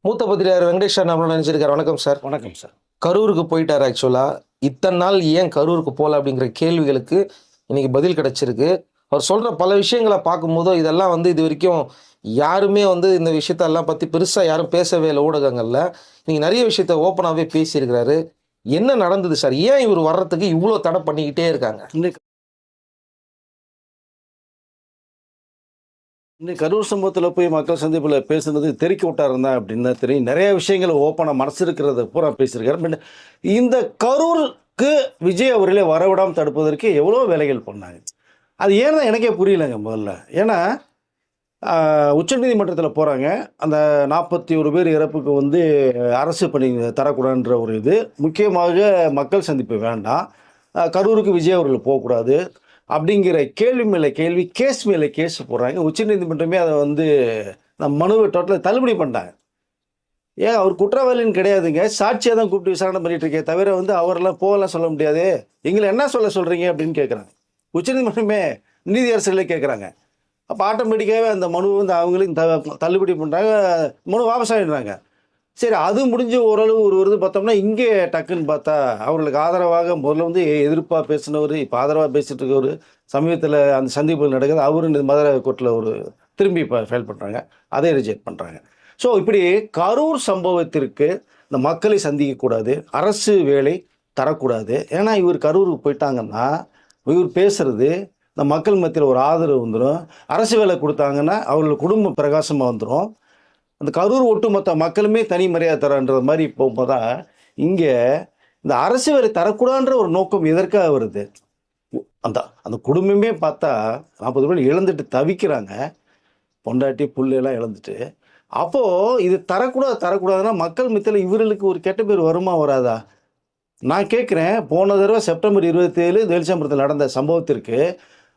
மூத்த பத்திரிகையாளர் வெங்கடேஷ் சார் நம்மள நினைச்சிருக்காரு. வணக்கம் சார். வணக்கம் சார். கரூருக்கு போயிட்டார். ஆக்சுவலாக இத்தனை நாள் ஏன் கரூருக்கு போகல அப்படிங்கிற கேள்விகளுக்கு இன்னைக்கு பதில் கிடைச்சிருக்கு. அவர் சொல்கிற பல விஷயங்களை பார்க்கும்போதோ இதெல்லாம் இது வரைக்கும் யாருமே இந்த விஷயத்தெல்லாம் பற்றி பெருசாக யாரும் பேசவே இல்லை ஊடகங்களில். நீங்கள் நிறைய விஷயத்த ஓப்பனாகவே பேசியிருக்கிறாரு. என்ன நடந்தது சார்? ஏன் இவர் வர்றதுக்கு இவ்வளோ தடை பண்ணிக்கிட்டே இருக்காங்க? இன்னைக்கு கரூர் சம்பவத்தில் போய் மக்கள் சந்திப்பில் பேசுனது தெறிக்க விட்டாருந்தா அப்படின்னு தெரியும். நிறைய விஷயங்களை ஓப்பனாக மனசு இருக்கிறத பூரா பேசியிருக்காரு. பட் இந்த கரூருக்கு விஜய் அவர்களே வரவிடாமல் தடுப்பதற்கு எவ்வளோ வேலைகள் பண்ணாங்க. அது ஏன்னா எனக்கே புரியலைங்க முதல்ல. ஏன்னா உச்சநீதிமன்றத்தில் போகிறாங்க. அந்த 41 பேர் இறப்புக்கு அரசு பணி தரக்கூடாதுன்ற ஒரு இது. முக்கியமாக மக்கள் சந்திப்பு வேண்டாம், கரூருக்கு விஜய் அவர்கள் போகக்கூடாது அப்படிங்கிற கேள்வி மேலே கேள்வி, கேஸ் மேலே கேஸ் போடுறாங்க. உச்சநீதிமன்றமே அதை நம்ம மனுவை டோட்டலாக தள்ளுபடி பண்ணிட்டாங்க. ஏன் அவர் குற்றவாளின்னு கிடையாதுங்க, சாட்சியாக தான் கூப்பிட்டு விசாரணை பண்ணிட்டு இருக்கே தவிர அவரெல்லாம் போகலாம் சொல்ல முடியாது. எங்களை என்ன சொல்கிறீங்க அப்படின்னு கேட்குறாங்க. உச்சநீதிமன்றமே நீதியரசர்களே கேட்குறாங்க. அப்போ ஆட்டோமேட்டிக்காகவே அந்த மனுவை அவங்களையும் தள்ளுபடி பண்ணுறாங்க, மனு வாபஸ் ஆகிடுறாங்க. சரி, அது முடிஞ்சு ஓரளவு ஒரு வருது பார்த்தோம்னா, இங்கே டக்குன்னு பார்த்தா அவர்களுக்கு ஆதரவாக முதல்ல எதிர்ப்பாக பேசினவர், இப்போ ஆதரவாக பேசிகிட்டு இருக்கவர், சமீபத்தில் அந்த சந்திப்பு நடக்குது, அவரு மதுரை கோர்ட்டில் திரும்பி இப்போ ஃபைல் பண்ணுறாங்க, அதை ரிஜெக்ட் பண்ணுறாங்க. ஸோ இப்படி கரூர் சம்பவத்திற்கு இந்த மக்களை சந்திக்கக்கூடாது, அரசு வேலை தரக்கூடாது. ஏன்னா இவர் கரூருக்கு போயிட்டாங்கன்னா இவர் பேசுகிறது இந்த மக்கள் மத்தியில் ஒரு ஆதரவு வந்துடும். அரசு வேலை கொடுத்தாங்கன்னா அவர்கள் குடும்பம் பிரகாசமாக வந்துடும். அந்த கரூர் ஒட்டுமொத்த மக்களுமே தனி மரியாதை தரன்ற மாதிரி போகும்போது தான் இங்கே இந்த அரசு வேலை தரக்கூடாதுன்ற ஒரு நோக்கம் எதற்காக வருது. அந்த அந்த குடும்பமே பார்த்தா 40 பேர் இழந்துட்டு தவிக்கிறாங்க, பொண்டாட்டி புள்ளெல்லாம் இழந்துட்டு. அப்போது இது தரக்கூடாதுன்னா மக்கள் மத்தியில் இவர்களுக்கு ஒரு கெட்ட பேர் வருமா வராதா? நான் கேட்குறேன். போன தடவை செப்டம்பர் 27 வேல்சாம்பரத்தில் நடந்த சம்பவத்திற்கு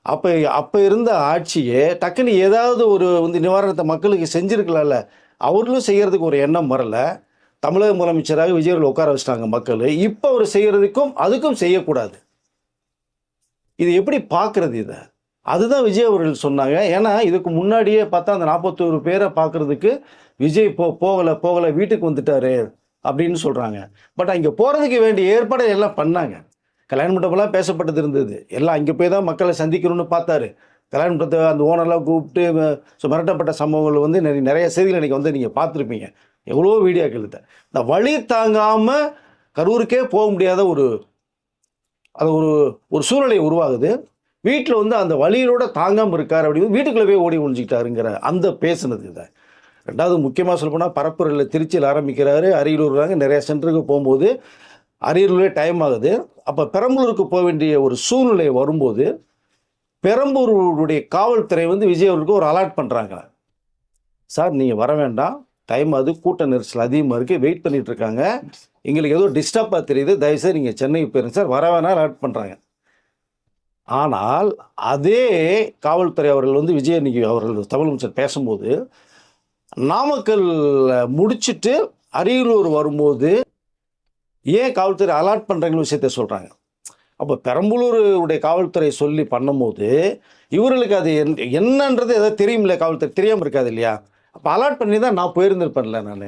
அப்போ இருந்த ஆட்சியே டக்குன்னு ஏதாவது ஒரு நிவாரணத்தை மக்களுக்கு செஞ்சுருக்கலாம்ல. அவர்களும் செய்கிறதுக்கு ஒரு எண்ணம் வரல. தமிழக முதலமைச்சராக விஜய் அவர்கள் உட்கார வச்சிட்டாங்க மக்கள். இப்போ அவர் செய்கிறதுக்கும் அதுக்கும் செய்யக்கூடாது. இது எப்படி பார்க்குறது? இதை அதுதான் விஜய் அவர்கள் சொன்னாங்க. ஏன்னா இதுக்கு முன்னாடியே பார்த்தா அந்த 41 பேரை பார்க்குறதுக்கு விஜய் போகலை வீட்டுக்கு வந்துட்டாரு அப்படின்னு சொல்கிறாங்க. பட் அங்கே போகிறதுக்கு வேண்டிய ஏற்பாடு எல்லாம் பண்ணாங்க. கல்யாண மண்டபம்லாம் பேசப்பட்டது இருந்தது. எல்லாம் அங்கே போய் தான் மக்களை சந்திக்கணும்னு பார்த்தாரு. கல்யாண மண்டபத்தை அந்த ஓனர்லாம் கூப்பிட்டு மிரட்டப்பட்ட சம்பவங்கள் நிறைய செய்திகள் இன்றைக்கி நீங்கள் பார்த்துருப்பீங்க. எவ்வளோ வீடியோக்கள் இந்த வழி தாங்காமல் கரூருக்கே போக முடியாத ஒரு சூழ்நிலை உருவாகுது. வீட்டில் அந்த வழியிலோட தாங்காமல் இருக்கார் அப்படின்னு வீட்டுக்குள்ளே போய் ஓடி ஒழிஞ்சிக்கிட்டாருங்கிற அந்த பேசுனது இதை. ரெண்டாவது முக்கியமாக சொல்லப்போனால் பரப்புரையில் திருச்சியில் ஆரம்பிக்கிறாரு, அரியலூர் நிறைய சென்டருக்கு போகும்போது அரியலூரே டைம் ஆகுது. அப்போ பெரம்பலூருக்கு போக வேண்டிய ஒரு சூழ்நிலை வரும்போது பெரம்பலூருடைய காவல்துறை விஜய் அவர்களுக்கு ஒரு அலர்ட் பண்ணுறாங்க. சார் நீங்கள் வர வேண்டாம், டைம் அது கூட்ட நெரிசல் அதிகமாக இருக்குது, வெயிட் பண்ணிகிட்டு இருக்காங்க, எங்களுக்கு ஏதோ டிஸ்டர்பாக தெரியுது, தயவுசெய்து நீங்கள் சென்னைக்கு போயிருங்க சார், வர வேணாம் அலர்ட் பண்ணுறாங்க. ஆனால் அதே காவல்துறை அவர்கள் விஜய் இன்னைக்கு அவர்கள் தமிழ் அமைச்சர் பேசும்போது நாமக்கல் முடிச்சுட்டு அரியலூர் வரும்போது ஏன் காவல்துறை அலர்ட் பண்ணுறாங்கன்னு விஷயத்த சொல்கிறாங்க. அப்போ பெரம்பலூருடைய காவல்துறை சொல்லி பண்ணும்போது இவர்களுக்கு அது என்னன்றது எதாவது தெரியுமில்ல, காவல்துறை தெரியாமல் இருக்காது இல்லையா? அப்போ அலர்ட் பண்ணி தான் நான் போயிருந்திருப்பேன்ல நான்.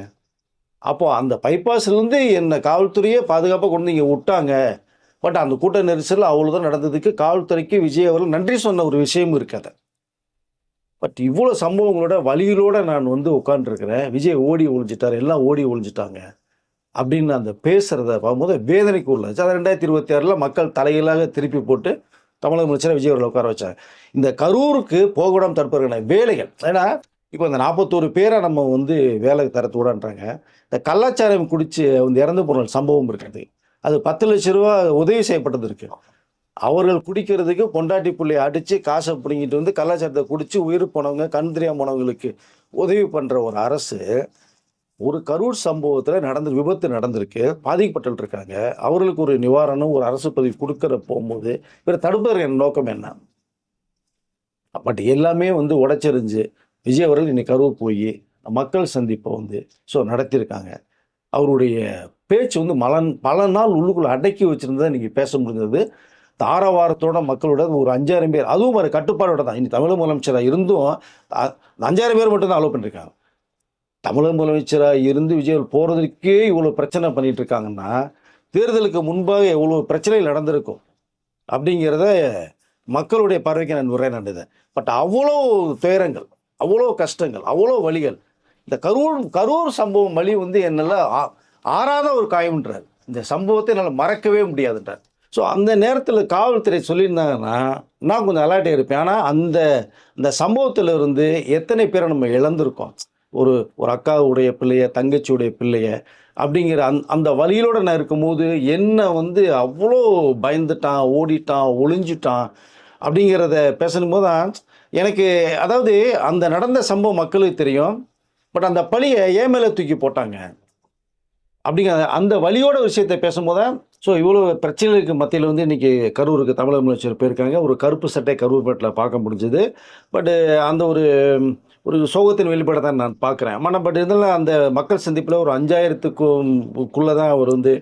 அப்போது அந்த பைபாஸ்லேருந்து என்னை காவல்துறையே பாதுகாப்பாக கொண்டு இங்கே விட்டாங்க. பட் அந்த கூட்ட நெரிசல் அவ்வளோதான் நடந்ததுக்கு காவல்துறைக்கு விஜய் அவர்கள் நன்றி சொன்ன ஒரு விஷயமும் இருக்காது. பட் இவ்வளோ சம்பவங்களோட வழியிலோடு நான் உட்காந்துருக்கிறேன், விஜய் ஓடி ஒழிஞ்சிட்டார், எல்லாம் ஓடி ஒழிஞ்சிட்டாங்க அப்படின்னு அந்த பேசுகிறத பார்க்கும்போது வேதனைக்கு உள்ளாச்சு. அது 2026 மக்கள் தலையிலாக திருப்பி போட்டு தமிழக அமைச்சரை விஜய் அவர்கள் உட்கார வச்சாங்க. இந்த கரூருக்கு போகக்கூடாமல் தடுப்பதற்கான வேலைகள். ஏன்னா இப்போ இந்த 41 பேரை நம்ம வேலை தரத்து விடான்றாங்க. இந்த கலாச்சாரம் குடித்து இறந்து போன சம்பவம் இருக்கிறது, அது 10 லட்ச ரூபா உதவி செய்யப்பட்டது இருக்குது. அவர்கள் குடிக்கிறதுக்கு பொண்டாட்டி பிள்ளையை அடித்து காசை பிடிங்கிட்டு கலாச்சாரத்தை குடித்து உயிர் போனவங்க, கண் தெரியாம போனவங்களுக்கு உதவி பண்ணுற ஒரு அரசு ஒரு கரூர் சம்பவத்தில் விபத்து நடந்திருக்கு, பாதிக்கப்பட்டு இருக்காங்க, அவர்களுக்கு ஒரு நிவாரணம் ஒரு அரசு பதிவு கொடுக்குற போகும்போது இவர் தடுப்பதற்கு நோக்கம் என்ன? பட் எல்லாமே உடைச்செறிஞ்சு விஜய் அவர்கள் இன்னைக்கு கரூர் போய் மக்கள் சந்திப்பை நடத்தியிருக்காங்க. அவருடைய பேச்சு பல நாள் உள்ளுக்குள்ளே அடக்கி வச்சுருந்ததை இன்றைக்கி பேச முடிஞ்சது. தாரவாரத்தோட மக்களோட ஒரு 5,000 பேர், அதுவும் ஒரு கட்டுப்பாடோட தான். இன்னைக்கு தமிழக முதலமைச்சராக இருந்தும் 5,000 பேர் மட்டும்தான் அலோவ் பண்ணியிருக்காங்க. தமிழக முதலமைச்சராக இருந்து விஜய் போகிறதுக்கே இவ்வளோ பிரச்சனை பண்ணிட்டு இருக்காங்கன்னா தேர்தலுக்கு முன்பாக எவ்வளோ பிரச்சனைகள் நடந்திருக்கும் அப்படிங்கிறத மக்களுடைய பார்வைக்கு நான் உரை நண்டுதேன். பட் அவ்வளோ துயரங்கள், அவ்வளோ கஷ்டங்கள், அவ்வளோ வலிகள். இந்த கரூர் சம்பவம் வலி வந்து என்னால் ஆறாத ஒரு காயம்ன்றார். இந்த சம்பவத்தை என்னால் மறக்கவே முடியாதுன்றார். ஸோ அந்த நேரத்தில் காவல்துறை சொல்லியிருந்தாங்கன்னா நான் கொஞ்சம் அலர்ட்டாக இருப்பேன். ஆனால் அந்த சம்பவத்தில் இருந்து எத்தனை பேரை நம்ம இழந்திருக்கோம். ஒரு அக்காவுடைய பிள்ளைய, தங்கச்சியுடைய பிள்ளைய அப்படிங்கிற அந்த வழியிலோடு நான் இருக்கும்போது என்ன வந்து அவ்வளோ பயந்துட்டான், ஓடிட்டான், ஒளிஞ்சிட்டான் அப்படிங்கிறத பேசணும்போது தான் எனக்கு, அதாவது அந்த நடந்த சம்பவம் மக்களுக்கு தெரியும். பட் அந்த பழியை ஏன் மேலே தூக்கி போட்டாங்க அப்படிங்கிற அந்த வழியோட விஷயத்தை பேசும்போது தான் ஸோ இவ்வளோ பிரச்சனைகளுக்கு மத்தியில் வந்து இன்றைக்கி கரூருக்கு தமிழக முதலமைச்சர் போயிருக்காங்க. ஒரு கருப்பு சட்டை கரூர்பேட்டில் பார்க்க முடிஞ்சுது. பட்டு அந்த ஒரு சோகத்தின் வெளிப்பாடை தான் நான் பார்க்குறேன். ஆனால் பட் இருந்தாலும் அந்த மக்கள் சந்திப்பில் ஒரு 5000க்குள்ளே தான் அவர் வந்து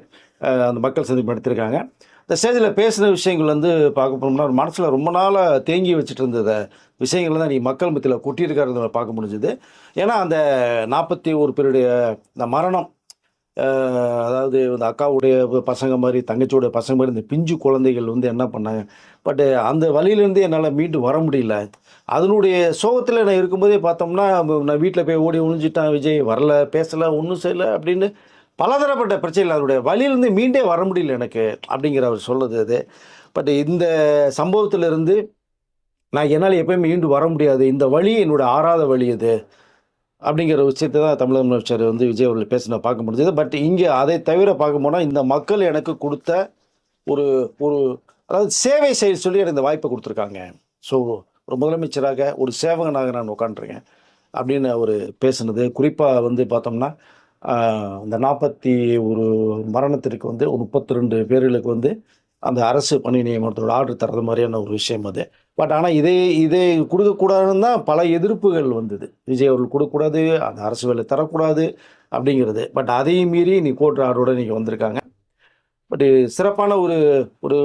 அந்த மக்கள் சந்திப்பு நடத்திருக்காங்க. இந்த ஸ்டேஜில் பேசின விஷயங்கள் வந்து பார்க்க போனோம்னா ஒரு மனசில் ரொம்ப நாளாக தேங்கி வச்சுட்டு இருந்தத விஷயங்கள் தான் நீ மக்கள் மத்தியில் கொட்டியிருக்காருன்றத பார்க்க முடிஞ்சுது. ஏன்னா அந்த 41 பேருடைய இந்த மரணம், அதாவது இந்த அக்காவுடைய பசங்க மாதிரி, தங்கச்சியோடைய பசங்க மாதிரி இந்த பிஞ்சு குழந்தைகள் வந்து என்ன பண்ணாங்க. பட்டு அந்த வழியிலேருந்து என்னால் மீண்டு வர முடியல. அதனுடைய சோகத்தில் நான் இருக்கும்போதே பார்த்தோம்னா நான் வீட்டில் போய் ஓடி ஒழிஞ்சிட்டான், விஜய் வரல, பேசலை, ஒன்றும் செய்யலை அப்படின்னு பலதரப்பட்ட பிரச்சனைகள். அதனுடைய வழியிலேருந்து மீண்டே வர முடியல எனக்கு அப்படிங்கிற அவர் சொல்லுது அது. பட் இந்த சம்பவத்திலிருந்து நான் என்னால் எப்போயுமே மீண்டு வர முடியாது, இந்த வழி என்னோட ஆறாத வழி அது அப்படிங்கிற விஷயத்தை தான் தமிழக முதலமைச்சர் வந்து விஜய் அவர்கள் பேசின பார்க்க முடிஞ்சது. பட் இங்கே அதை தவிர பார்க்க போனால் இந்த மக்கள் எனக்கு கொடுத்த ஒரு அதாவது சேவை செய்ய சொல்லி எனக்கு இந்த வாய்ப்பை கொடுத்துருக்காங்க. ஸோ ஒரு முதலமைச்சராக ஒரு சேவகனாக நான் உட்காந்துருக்கேன் அப்படின்னு அவர் பேசுனது. குறிப்பாக வந்து பார்த்தோம்னா இந்த 41 மரணத்திற்கு வந்து ஒரு 32 பேர்களுக்கு வந்து அந்த அரசு பணி நியமனத்தோட ஆர்டர் தர்றது மாதிரியான ஒரு விஷயம் அது. பட் ஆனால் இதை கொடுக்கக்கூடாதுன்னு தான் பல எதிர்ப்புகள் வந்தது. விஜய் அவர்கள் கொடுக்கக்கூடாது, அந்த அரசு வேலை தரக்கூடாது அப்படிங்கிறது. பட் அதையும் மீறி நீ கோர்ட் ஆர்டரோடு நீங்கள் வந்திருக்காங்க. பட் சிறப்பான ஒரு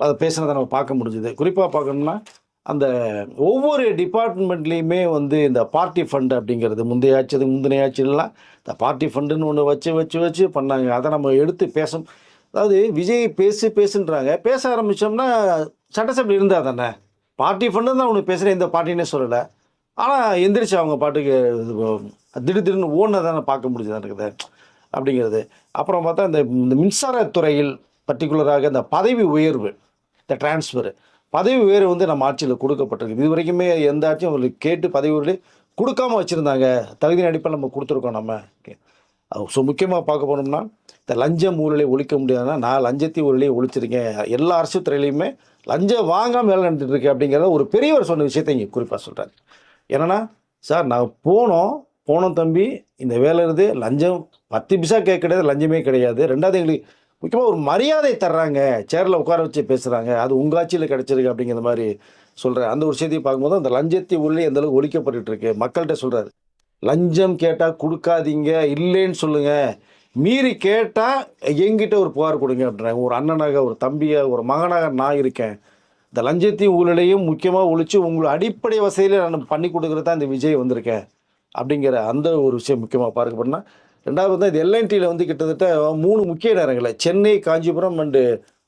அதை பேசினதை நம்ம பார்க்க முடிஞ்சுது. குறிப்பாக பார்க்கணும்னா அந்த ஒவ்வொரு டிபார்ட்மெண்ட்லேயுமே வந்து இந்த பார்ட்டி ஃபண்டு அப்படிங்கிறது முந்தைய ஆட்சியிலலாம் இந்த பார்ட்டி ஃபண்டுன்னு ஒன்று வச்சு பண்ணாங்க. அதை நம்ம எடுத்து அதாவது விஜய் பேசுன்றாங்க. பேச ஆரம்பித்தோம்னா சட்டசபை இருந்தால் தானே பார்ட்டி ஃபண்டு தான் ஒன்று பேசுகிறேன், இந்த பார்ட்டினே சொல்லலை. ஆனால் எந்திரிச்சு அவங்க பாட்டுக்கு திடீர்னு ஓடுனதானே பார்க்க முடிஞ்சது இருக்குது அப்படிங்கிறது. அப்புறம் பார்த்தா இந்த மின்சாரத்துறையில் பர்டிகுலராக இந்த பதவி உயர்வு, இந்த டிரான்ஸ்ஃபரு பதவி உயர்வு வந்து நம்ம ஆட்சியில் கொடுக்கப்பட்டிருக்கு. இது வரைக்குமே எந்த ஆட்சியும் அவங்களுக்கு கேட்டு பதவி உயர்வு கொடுக்காமல் வச்சுருந்தாங்க. தகுதியின் அடிப்படையில் நம்ம கொடுத்துருக்கோம் நம்ம. ஸோ முக்கியமாக பார்க்க போனோம்னா இந்த லஞ்சம் ஊழலை ஒழிக்க முடியாதுன்னா நான் லஞ்சத்தையும் ஊழலையும் ஒழிச்சிருக்கேன். எல்லா அரசு துறையிலையுமே லஞ்சம் வாங்காமல் வேலை நடந்துட்டு இருக்கு அப்படிங்கிறத ஒரு பெரியவர் சொன்ன விஷயத்தை இங்கே குறிப்பாக சொல்கிறார். என்னென்னா, சார் நான் போனோம் தம்பி, இந்த வேலை இருந்து லஞ்சம் 10 பைசா கேட்க கிடையாது, லஞ்சமே கிடையாது. ரெண்டாவது எங்களுக்கு முக்கியமாக ஒரு மரியாதை தர்றாங்க, சேரில் உட்கார வச்சு பேசுகிறாங்க, அது உங்கள் ஆட்சியில் கிடச்சிருக்கு அப்படிங்கிற மாதிரி சொல்கிறேன். அந்த ஒரு செய்தியை பார்க்கும்போது அந்த லஞ்சத்தை உள்ளே எந்தளவுக்கு ஒழிக்கப்பட்டு இருக்கு மக்கள்கிட்ட சொல்கிறாரு. லஞ்சம் கேட்டால் கொடுக்காதீங்க, இல்லைன்னு சொல்லுங்கள், மீறி கேட்டால் எங்கிட்ட ஒரு புகார் கொடுங்க அப்படின்றாங்க. ஒரு அண்ணனாக, ஒரு தம்பியாக, ஒரு மகனாக நான் இருக்கேன். இந்த லஞ்சத்தையும் ஊழலையும் முக்கியமாக ஒழித்து உங்களை அடிப்படை வசதியில் நான் பண்ணி கொடுக்குறது தான் இந்த விஜய் வந்திருக்கேன் அப்படிங்கிற அந்த ஒரு விஷயம் முக்கியமாக பார்க்கப்படனா. ரெண்டாவது தான் இது எல்என்டியில் வந்து கிட்டத்தட்ட 3 முக்கிய நேரங்களில் சென்னை, காஞ்சிபுரம் அண்டு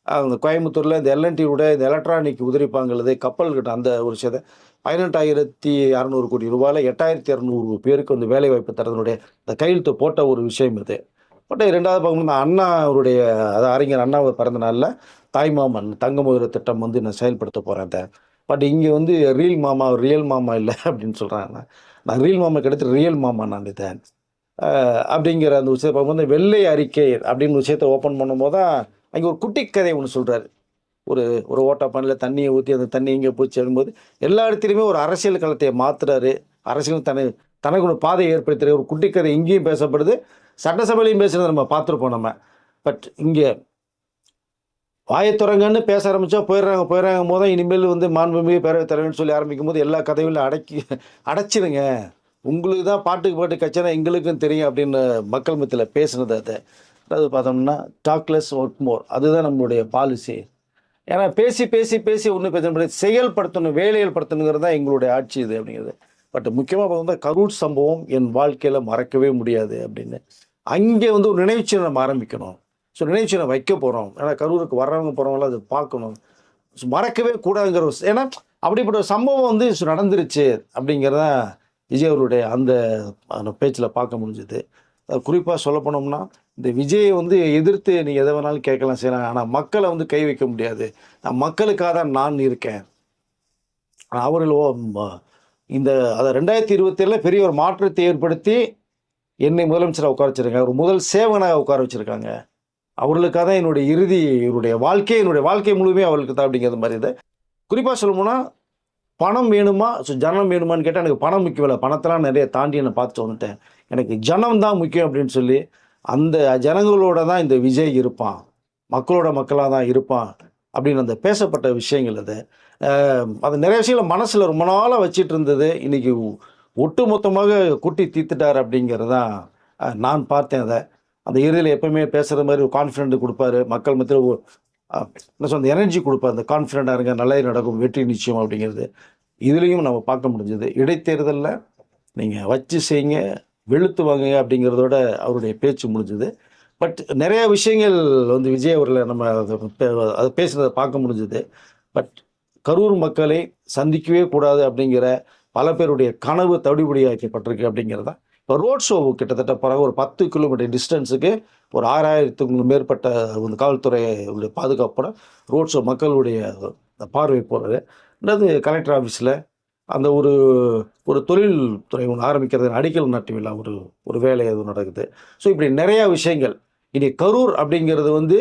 அந்த கோயம்புத்தூரில் இந்த எல்என்டியோட இந்த எலக்ட்ரானிக் உதிரிப்பாங்கல்லது கப்பல் கிட்ட அந்த ஒரு விஷயத்தை 18,600 கோடி ரூபாயில் 8,200 பேருக்கு வந்து வேலைவாய்ப்பு தரதனுடைய இந்த கையெழுத்து போட்ட ஒரு விஷயம் இது. பட் ரெண்டாவது பார்க்கும்போது அண்ணா அவருடைய அறிஞர் அண்ணாவை பிறந்த நாளில் தாய்மாமன் தங்க மோதிர திட்டம் வந்து நான் செயல்படுத்த போகிறேன். பட் இங்கே வந்து ரியல் மாமா இல்லை அப்படின்னு சொல்கிறாங்க. நான் ரியல் மாமா கிடைத்து ரியல் மாமா நான் இதேன் அப்படிங்கிற அந்த விஷயத்தை பார்க்கும்போது வெள்ளை அறிக்கை அப்படின்னு விஷயத்தை ஓப்பன் பண்ணும்போது தான் அங்கே ஒரு குட்டி கதை ஒன்று சொல்கிறாரு. ஒரு ஓட்டப்பானையில் தண்ணியை ஊற்றி அந்த தண்ணி இங்கே போய் சேரும்போது எல்லா இடத்துலையுமே ஒரு அரசியல் களத்தை மாற்றுறாரு. அரசியல் தனக்கு ஒரு பாதையை ஏற்படுத்துகிற ஒரு குட்டி கதை இங்கேயும் பேசப்படுது, சட்டசபையிலையும் பேசுகிறத நம்ம பார்த்துருப்போம் நம்ம. பட் இங்கே வாயத்துறங்கன்னு பேச ஆரம்பித்தா போயிடுறாங்க போது தான் இனிமேல் வந்து மாண்புமிகு பேரவைத் தலைவர்னு சொல்லி ஆரம்பிக்கும் போது எல்லா கதைகளும் அடைச்சிடுங்க, உங்களுக்கு தான் பாட்டு கச்சனா எங்களுக்கும் தெரியும் அப்படின்னு மக்கள் மத்தியில் பேசுனது. அதாவது பார்த்தோம்னா டாக்லெஸ் ஒர்க் மோர், அதுதான் நம்மளுடைய பாலிசி. ஏன்னா பேசி ஒன்றும் பேச முடியாது, செயல்படுத்தணும், வேலையல்படுத்தணுங்கிறது தான் எங்களுடைய ஆட்சி இது அப்படிங்கிறது. பட் முக்கியமாக பார்த்தா கரூர் சம்பவம் என் வாழ்க்கையில் மறக்கவே முடியாது அப்படின்னு. அங்கே வந்து ஒரு நினைவுச்சின்னம் நம்ம ஆரம்பிக்கணும். ஸோ நினைவுச்சின்னம் வைக்க போகிறோம். ஏன்னா கரூருக்கு வர்றவங்க போகிறவங்களாம் அதை பார்க்கணும். ஸோ மறக்கவே கூடாதுங்கிற ஒரு ஏன்னா அப்படிப்பட்ட ஒரு சம்பவம் வந்து நடந்துருச்சு அப்படிங்கிறத விஜய் அவருடைய அந்த பேச்சில் பார்க்க முடிஞ்சுது. குறிப்பாக சொல்ல போனோம்னா இந்த விஜயை வந்து எதிர்த்து நீங்கள் எதை வேணாலும் கேட்கலாம் செய்யலாம். ஆனால் மக்களை வந்து கை வைக்க முடியாது. நான் மக்களுக்காக தான் நான் இருக்கேன். அவர்களோ இந்த அதை 2027 பெரிய ஒரு மாற்றத்தை ஏற்படுத்தி என்னை முதலமைச்சராக உட்கார வச்சிருக்காங்க. ஒரு முதல் சேவகனாக உட்கார வச்சிருக்காங்க. அவர்களுக்காக தான் என்னுடைய வாழ்க்கை முழுமே அவர்களுக்கு தான் அப்படிங்கிறது மாதிரி இது. குறிப்பாக சொல்லணும்னா பணம் வேணுமா ஜனம் வேணுமான்னு கேட்டால் எனக்கு பணம் முக்கியம் இல்லை. பணத்தெல்லாம் நிறைய தாண்டி என்னை பார்த்துட்டு வந்துட்டேன். எனக்கு ஜனம் தான் முக்கியம் அப்படின்னு சொல்லி அந்த ஜனங்களோட தான் இந்த விஜய் இருப்பான். மக்களோட மக்களாக தான் இருப்பான் அப்படின்னு அந்த பேசப்பட்ட விஷயங்கள் அது நிறைய விஷயங்கள் மனசில் ரொம்ப நாளாக வச்சிட்டு இருந்தது. இன்றைக்கி ஒட்டு மொத்தமாக குட்டி தீர்த்துட்டார் அப்படிங்கிறது தான் நான் பார்த்தேன். அந்த இறுதியில் எப்பவுமே பேசுகிற மாதிரி ஒரு கான்ஃபிடென்ட் கொடுப்பாரு. மக்கள் மத்தியில் என்ன சொல்ல எனர்ஜி கொடுப்பார். அந்த கான்ஃபிடென்ட்டாக இருங்க, நல்லது நடக்கும், வெற்றி நிச்சயம் அப்படிங்கிறது இதுலேயும் நம்ம பார்க்க முடிஞ்சது. இடைத்தேர்தலில் நீங்கள் வச்சு செய்யுங்க, வெளுத்து வாங்குங்க அப்படிங்கிறதோட அவருடைய பேச்சு முடிஞ்சுது. பட் நிறைய விஷயங்கள் வந்து விஜய் அவர்களை நம்ம அதை பேசுகிறத பார்க்க முடிஞ்சுது. பட் கரூர் மக்களை சந்திக்கவே கூடாது அப்படிங்கிற பல பேருடைய கனவு தவிடுபடியாக்கப்பட்டிருக்கு அப்படிங்கிறத இப்போ ரோட் ஷோ கிட்டத்தட்ட பிறகு ஒரு 10 கிலோமீட்டர் டிஸ்டன்ஸுக்கு ஒரு 6000க்கும் மேற்பட்ட காவல்துறையுடைய பாதுகாப்போட ரோட் ஷோ மக்களுடைய பார்வை போகிறது. ரெண்டாவது கலெக்டர் ஆஃபீஸில் அந்த ஒரு தொழில்துறை ஒன்று ஆரம்பிக்கிறது அடிக்கல் நாட்டு விழா ஒரு வேலை அது நடக்குது. ஸோ இப்படி நிறையா விஷயங்கள் இனி கரூர் அப்படிங்கிறது வந்து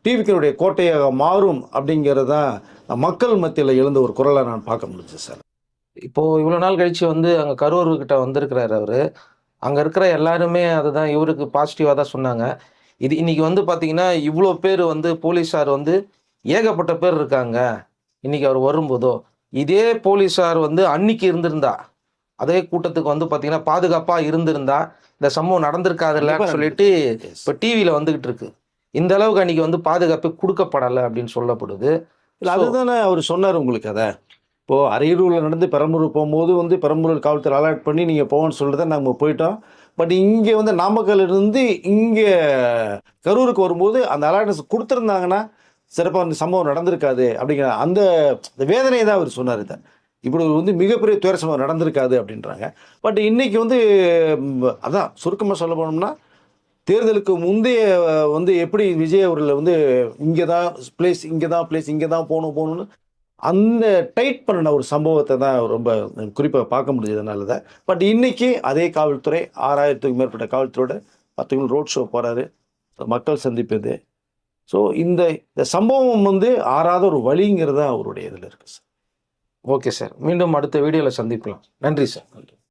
டிவிக்கினுடைய கோட்டையாக மாறும் அப்படிங்கிறது தான் மக்கள் மத்தியில் எழுந்த ஒரு குரலை நான் பார்க்க முடிஞ்சு சார். இப்போது இவ்வளோ நாள் கழித்து வந்து அங்கே கரூர்கிட்ட வந்திருக்கிறாரு அவர். அங்கே இருக்கிற எல்லாருமே அதுதான் இவருக்கு பாசிட்டிவாக தான் சொன்னாங்க. இது இன்றைக்கி வந்து பார்த்திங்கன்னா இவ்வளோ பேர் வந்து போலீஸார் வந்து ஏகப்பட்ட பேர் இருக்காங்க. இன்றைக்கி அவர் வரும்போதோ இதே போலீஸார் வந்து அன்னைக்கு இருந்திருந்தா அதே கூட்டத்துக்கு வந்து பார்த்திங்கன்னா பாதுகாப்பாக இருந்திருந்தா இந்த சம்பவம் நடந்திருக்காதுல்லன்னு சொல்லிட்டு இப்போ டிவியில் வந்துக்கிட்டு இருக்கு. இந்த அளவுக்கு அன்றைக்கி வந்து பாதுகாப்பு கொடுக்கப்படலை அப்படின்னு சொல்லப்படுது. இல்லை அதுதானே அவர் சொன்னார் உங்களுக்கு. இப்போது அரியலூரில் நடந்து பெரம்பலூர் போகும்போது வந்து பெரம்பலூர் காவல்துறை அலர்ட் பண்ணி நீங்கள் போகணும்னு சொல்லிட்டு தான் நாங்கள் போயிட்டோம். பட் இங்கே வந்து நாமக்கல்லிருந்து இங்கே கரூருக்கு வரும்போது அந்த அலர்ட்னஸ் கொடுத்துருந்தாங்கன்னா சிறப்பாக அந்த சம்பவம் நடந்திருக்காது அப்படிங்கிற அந்த வேதனையை தான் அவர் சொன்னார். இப்படி வந்து மிகப்பெரிய துயர சம்பவம் நடந்திருக்காது அப்படின்றாங்க. பட் இன்றைக்கி வந்து அதான் சுருக்கமாக சொல்ல போனோம்னா தேர்தலுக்கு முந்தைய வந்து எப்படி விஜய் அவர்கள் வந்து இங்கே தான் போகணும்னு அந்த டைட் பண்ணின ஒரு சம்பவத்தை தான் ரொம்ப குறிப்பாக பார்க்க முடிஞ்சதுனால தான். பட் இன்றைக்கி அதே காவல்துறை 6000க்கும் மேற்பட்ட காவல்துறையோட 10 ரோட் ஷோ போகிறாரு, மக்கள் சந்திப்பது. ஸோ இந்த சம்பவம் வந்து ஆறாத ஒரு வழிங்கிறது தான் அவருடைய இதில் இருக்குது சார். ஓகே சார், மீண்டும் அடுத்த வீடியோவில் சந்திக்கலாம். நன்றி சார். நன்றி.